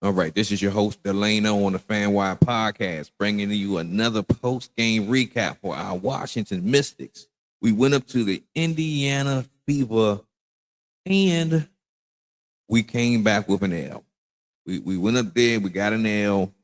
All right, this is your host Delano on the FanWire podcast, bringing you another post-game recap for our Washington Mystics. We went up to the Indiana Fever, and we came back with an L. We went up there, we got an L.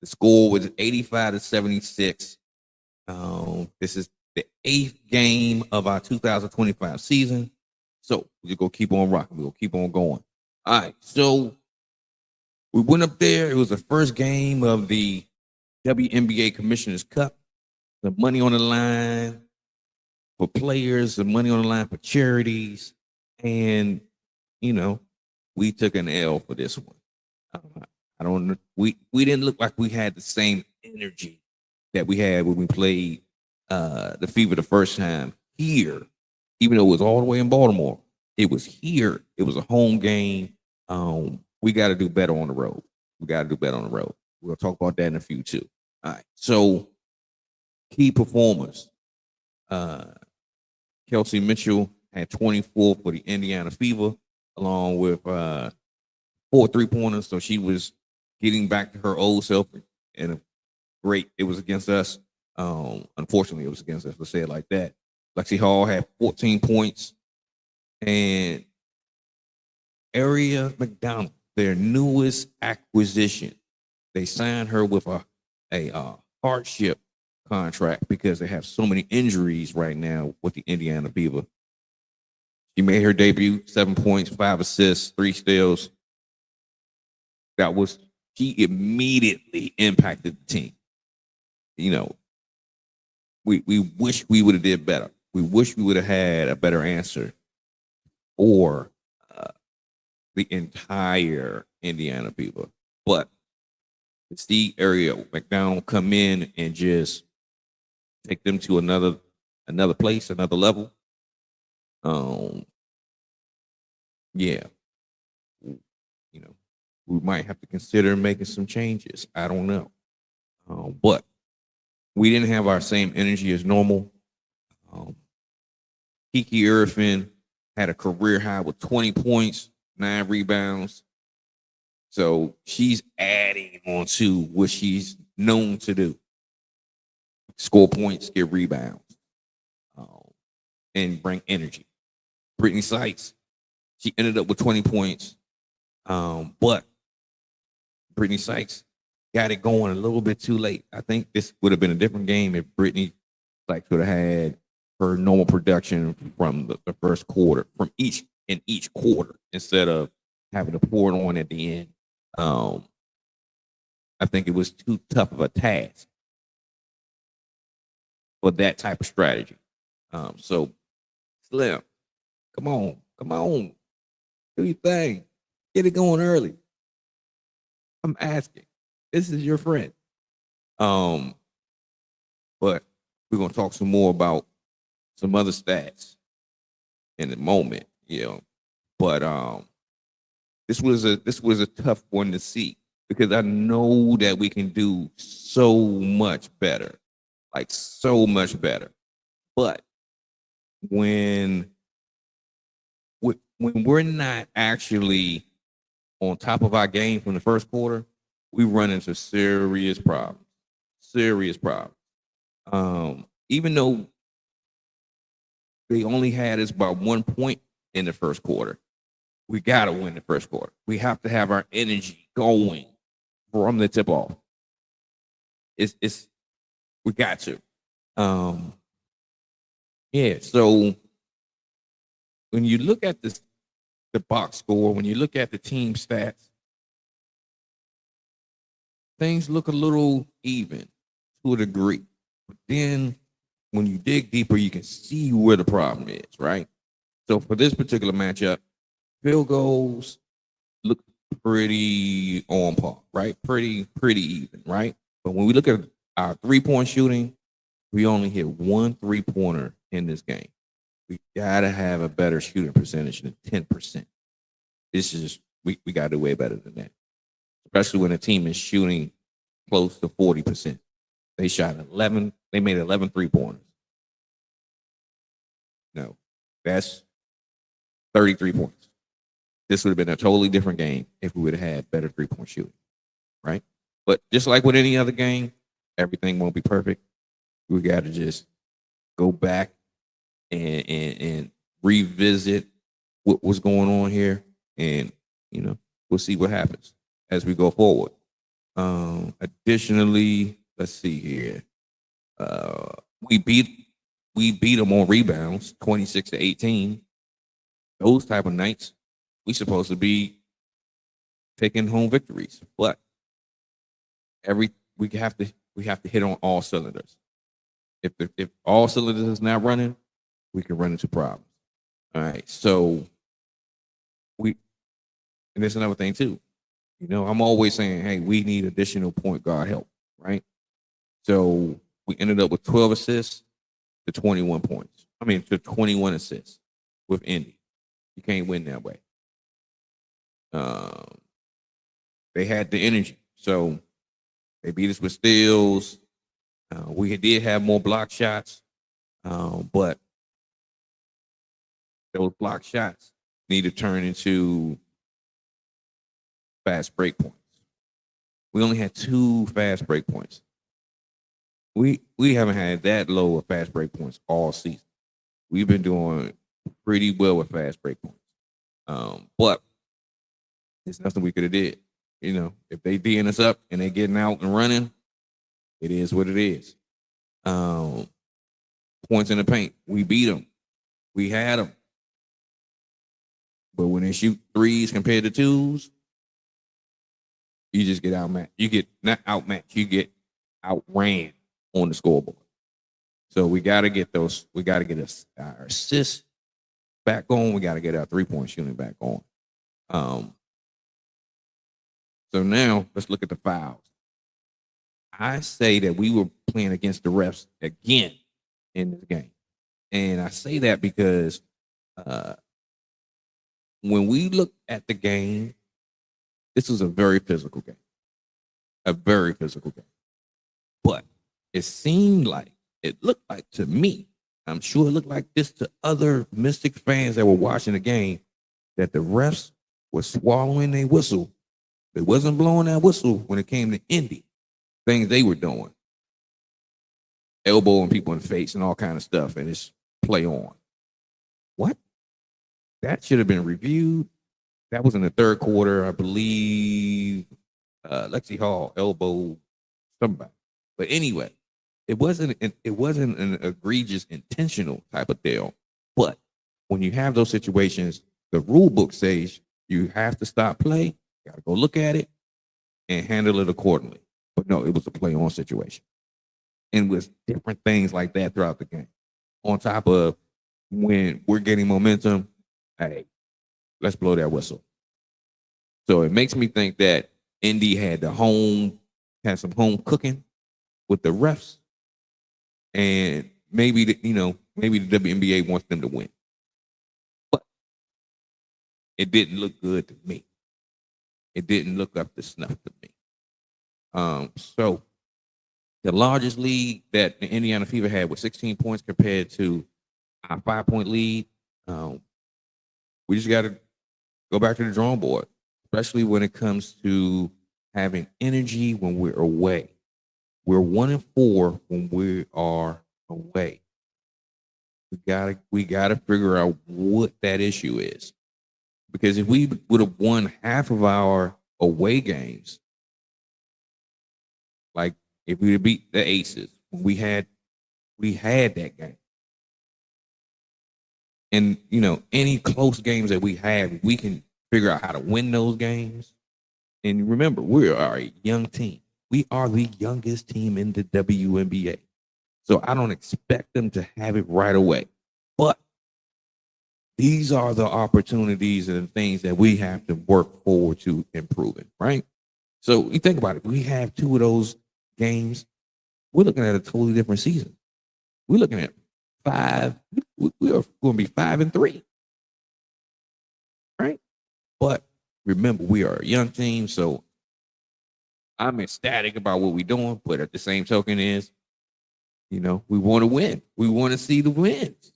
The score was 85-76. This is the 8th game of our 2025 season, so we're gonna keep on rocking. We're gonna keep on going. All right, so we went up there. It was the first game of the WNBA Commissioners Cup. The money on the line for players, the money on the line for charities. And, we took an L for this one. I don't know. We didn't look like we had the same energy that we had when we played the Fever the first time here, even though it was all the way in Baltimore. It was here. It was a home game. We got to do better on the road. We'll talk about that in a few too. All right. So key performers. Kelsey Mitchell had 24 for the Indiana Fever, along with 4 3-pointers. So she was getting back to her old self. And it was against us. Unfortunately, it was against us. Let's say it like that. Lexi Hall had 14 points. And Aria McDonald, their newest acquisition, they signed her with a hardship contract because they have so many injuries right now with the Indiana Fever. She made her debut, 7 points, 5 assists, 3 steals. She immediately impacted the team. We wish we would have did better. We wish we would have had a better answer for the entire Indiana Fever. But to see Aria McDonald come in and just take them to another place, another level. Yeah. We might have to consider making some changes. I don't know. But we didn't have our same energy as normal. Kiki Iriafen had a career high with 20 points, 9 rebounds. So she's adding on to what she's known to do. Score points, get rebounds, and bring energy. Brittany Sykes, she ended up with 20 points. But Brittany Sykes got it going a little bit too late. I think this would have been a different game if Brittany Sykes would have had her normal production from the first quarter, from each quarter, instead of having to pour it on at the end. I think it was too tough of a task for that type of strategy. So Slim, come on, do your thing, get it going early. I'm asking. This is your friend. But we're gonna talk some more about some other stats in a moment, But this was a tough one to see because I know that we can do so much better, like so much better. But when we're not actually on top of our game from the first quarter, we run into serious problems. Even though they only had us by 1 point in the first quarter, we got to win the first quarter. We have to have our energy going from the tip off. We got to. So when you look at the box score, when you look at the team stats, things look a little even to a degree. But then when you dig deeper, you can see where the problem is, right? So for this particular matchup, field goals look pretty on par, right? Pretty even, right? But when we look at our 3-point shooting, we only hit 1 3-pointer in this game. We gotta have a better shooting percentage than 10%. We gotta do way better than that. Especially when a team is shooting close to 40%. They made 11 3-pointers. No, that's 33 points. This would have been a totally different game if we would have had better 3-point shooting. right? But just like with any other game, everything won't be perfect. We got to just go back and revisit what was going on here, and we'll see what happens as we go forward. Additionally, let's see here. We beat them on rebounds, 26-18. Those type of nights, we supposed to be taking home victories, but we have to hit on all cylinders. If all cylinders is not running, we can run into problems. All right, so and there's another thing too. I'm always saying, hey, we need additional point guard help, right? So we ended up with 12 assists to 21 points. To 21 assists with Indy. You can't win that way. They had the energy, so they beat us with steals. We did have more block shots, but those block shots need to turn into fast break points. We only had 2 fast break points. We haven't had that low of fast break points all season. We've been doing pretty well with fast break points. But there's nothing we could have did. If they D'ing us up and they getting out and running, it is what it is. Points in the paint, we beat them. We had them. But when they shoot threes compared to twos, you just get outmatched. You get not outmatched. You get outran on the scoreboard. So we got to get those. We got to get our assists back on. We got to get our 3-point shooting back on. So now let's look at the fouls. I say that we were playing against the refs again in this game, and I say that because when we look at the game, this was a very physical game. But it looked like to me, I'm sure it looked like this to other Mystic fans that were watching the game, that the refs were swallowing their whistle. They wasn't blowing that whistle when it came to Indy. Things they were doing. Elbowing people in the face and all kind of stuff, and it's play on. What? That should have been reviewed. That was in the third quarter, I believe. Lexi Hall elbowed somebody, but anyway, it wasn't an egregious, intentional type of deal. But when you have those situations, the rule book says you have to stop play. You got to go look at it and handle it accordingly. But no, it was a play on situation, and with different things like that throughout the game. On top of when we're getting momentum, hey, let's blow that whistle. So it makes me think that Indy had some home cooking with the refs, and maybe the WNBA wants them to win, but it didn't look good to me. It didn't look up to snuff to me. So the largest lead that the Indiana Fever had was 16 points compared to our 5-point lead. We just got to go back to the drawing board, especially when it comes to having energy when we're away. We're 1-4 when we are away. We gotta figure out what that issue is, because if we would have won half of our away games, like if we beat the Aces, we had that game. And any close games that we have, we can figure out how to win those games. And remember, we are a young team. We are the youngest team in the WNBA. So I don't expect them to have it right away. But these are the opportunities and things that we have to work forward to improving, right? So you think about it. If we have 2 of those games, we're looking at a totally different season. We're looking at 5. We are going to be 5-3, right? But remember, we are a young team, so I'm ecstatic about what we're doing. But at the same token is, we want to win. We want to see the wins.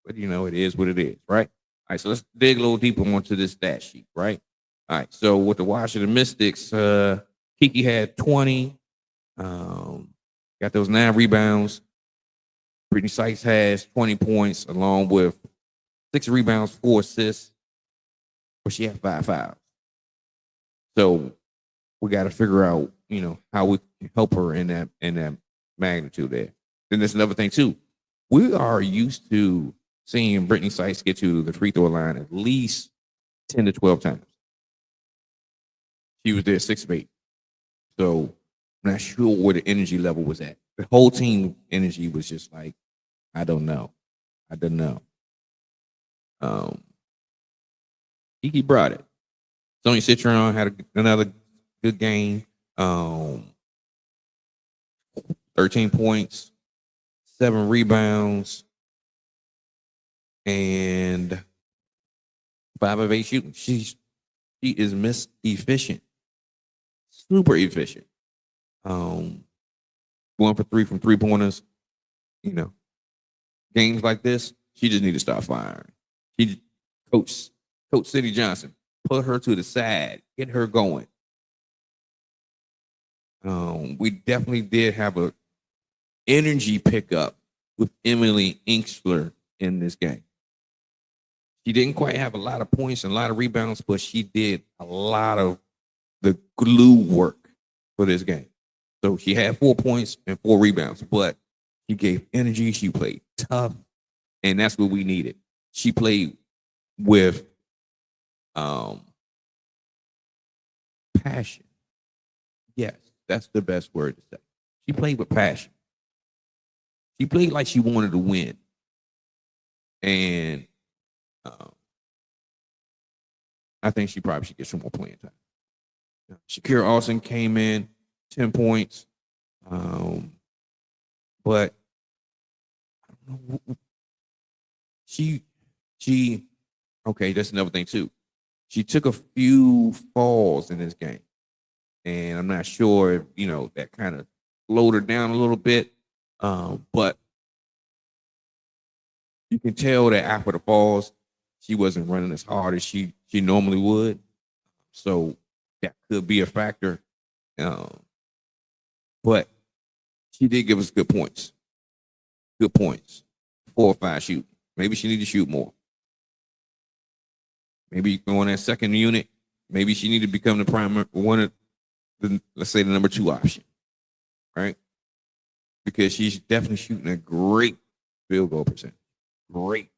But it is what it is, right? All right, so let's dig a little deeper onto this stat sheet, right? All right, so with the Washington Mystics, Kiki had 20. Got those 9 rebounds. Brittany Sykes has 20 points along with 6 rebounds, 4 assists, but she had 5 fouls. So we got to figure out, how we can help her in that magnitude there. Then there's another thing too. We are used to seeing Brittany Sykes get to the free throw line at least 10 to 12 times. She was there 6 of 8. So I'm not sure where the energy level was at. The whole team energy was just like, I don't know. Kiki brought it. Sonya Citron had another good game. 13 points, 7 rebounds, and 5 of 8 shooting. She is Miss Efficient. Super efficient. 1 for 3 from 3-pointers. Games like this, she just need to start firing. Coach City Johnson, put her to the side, get her going. We definitely did have a energy pickup with Emily Inkster in this game. She didn't quite have a lot of points and a lot of rebounds, but she did a lot of the glue work for this game. So she had 4 points and 4 rebounds, but she gave energy. She played tough, and that's what we needed. She played with passion. Yes, that's the best word to say. She played with passion. She played like she wanted to win. And I think she probably should get some more playing time. Shakira Austin came in, 10 points. But I don't know. She okay, that's another thing too. She took a few falls in this game. And I'm not sure if, that kind of slowed her down a little bit. But you can tell that after the falls, she wasn't running as hard as she normally would. So that could be a factor. But she did give us good points. Good points. 4 or 5 shooting. Maybe she need to shoot more. Maybe go on that second unit. Maybe she need to become the primary one of the, let's say, the number 2 option. Right? Because she's definitely shooting a great field goal percentage. Great.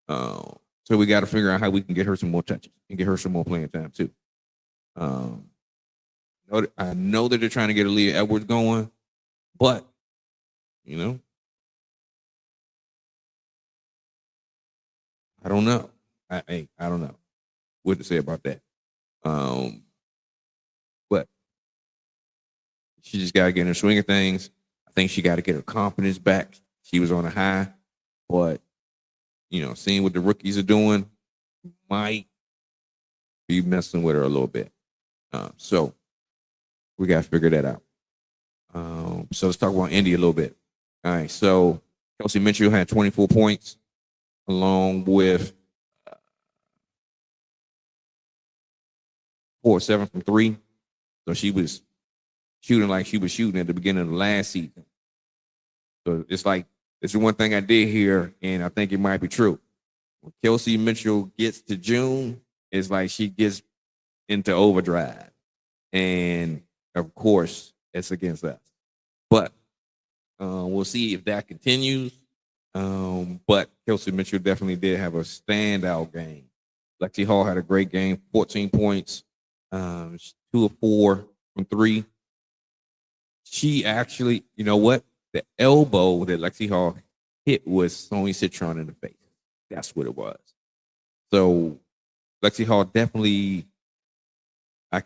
So we got to figure out how we can get her some more touches and get her some more playing time too. I know that they're trying to get Aaliyah Edwards going, but I don't know. I don't know what to say about that. But she just got to get in the swing of things. I think she got to get her confidence back. She was on a high, but seeing what the rookies are doing might be messing with her a little bit. So we got to figure that out. So let's talk about Indy a little bit. All right. So Kelsey Mitchell had 24 points along with 4 or 7 from 3. So she was shooting like she was shooting at the beginning of the last season. So it's like, it's the one thing I did hear, and I think it might be true. When Kelsey Mitchell gets to June, it's like she gets into overdrive. And of course, it's against us. But we'll see if that continues. But Kelsey Mitchell definitely did have a standout game. Lexi Hall had a great game, 14 points, 2 of 4 from 3. She actually, you know what? The elbow that Lexi Hall hit was Sonya Citron in the face. That's what it was. So Lexi Hall definitely, I'm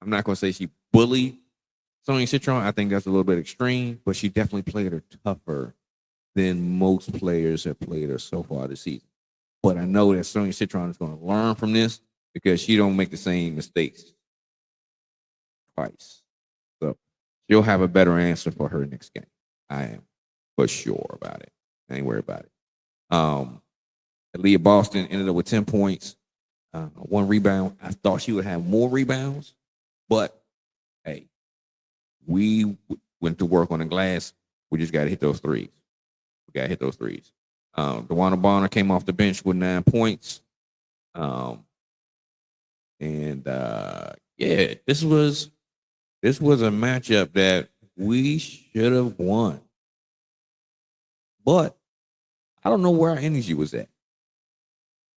not going to say she bullied Sonya Citron. I think that's a little bit extreme, but she definitely played her tougher than most players have played her so far this season. But I know that Sonya Citron is going to learn from this because she don't make the same mistakes twice. So she'll have a better answer for her next game. I am for sure about it. I ain't worried about it. Aaliyah Boston ended up with 10 points. 1 rebound. I thought she would have more rebounds, but hey, we went to work on the glass. We just got to hit those threes. We got to hit those threes. DeWanna Bonner came off the bench with 9 points. Yeah, this was a matchup that we should have won. But I don't know where our energy was at.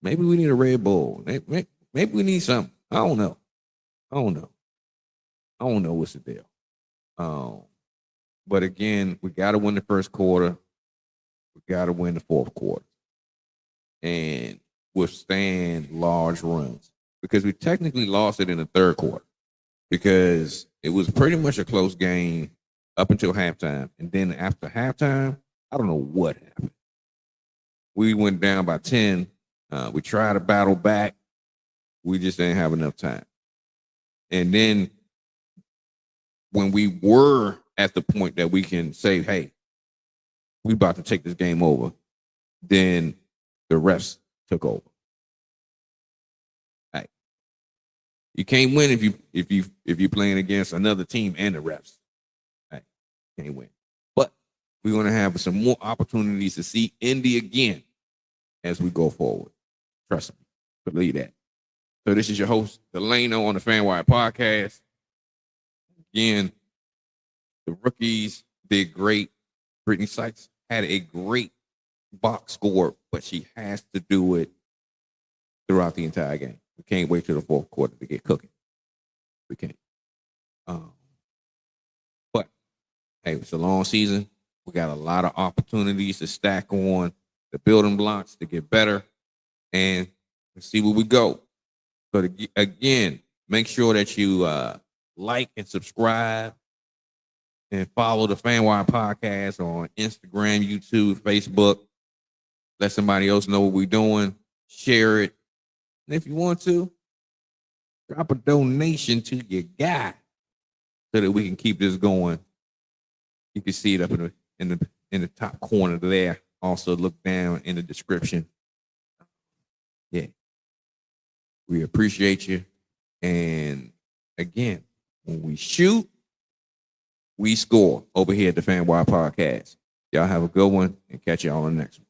Maybe we need a Red Bull. Maybe we need something. I don't know. I don't know what's the deal. But again, we got to win the first quarter. We got to win the fourth quarter. And withstand large runs. Because we technically lost it in the third quarter. Because it was pretty much a close game up until halftime. And then after halftime, I don't know what happened. We went down by 10. We tried to battle back. We just didn't have enough time. And then when we were at the point that we can say, hey, we about to take this game over, then the refs took over. Hey, you can't win if you're playing against another team and the refs. Hey, can't win. But we're going to have some more opportunities to see Indy again as we go forward. Trust me. Believe that. So this is your host, Delano, on the FanWire podcast. Again, the rookies did great. Brittany Sykes had a great box score, but she has to do it throughout the entire game. We can't wait till the fourth quarter to get cooking. We can't. But, hey, it's a long season. We got a lot of opportunities to stack on the building blocks to get better and see where we go. But again, make sure that you like and subscribe and follow the FanWire podcast on Instagram, YouTube, Facebook. Let somebody else know what we're doing. Share it. And if you want to, drop a donation to your guy so that we can keep this going. You can see it up in the top corner there. Also, look down in the description. Yeah. We appreciate you. And again, when we shoot, we score over here at the FanWire podcast. Y'all have a good one and catch y'all on the next one.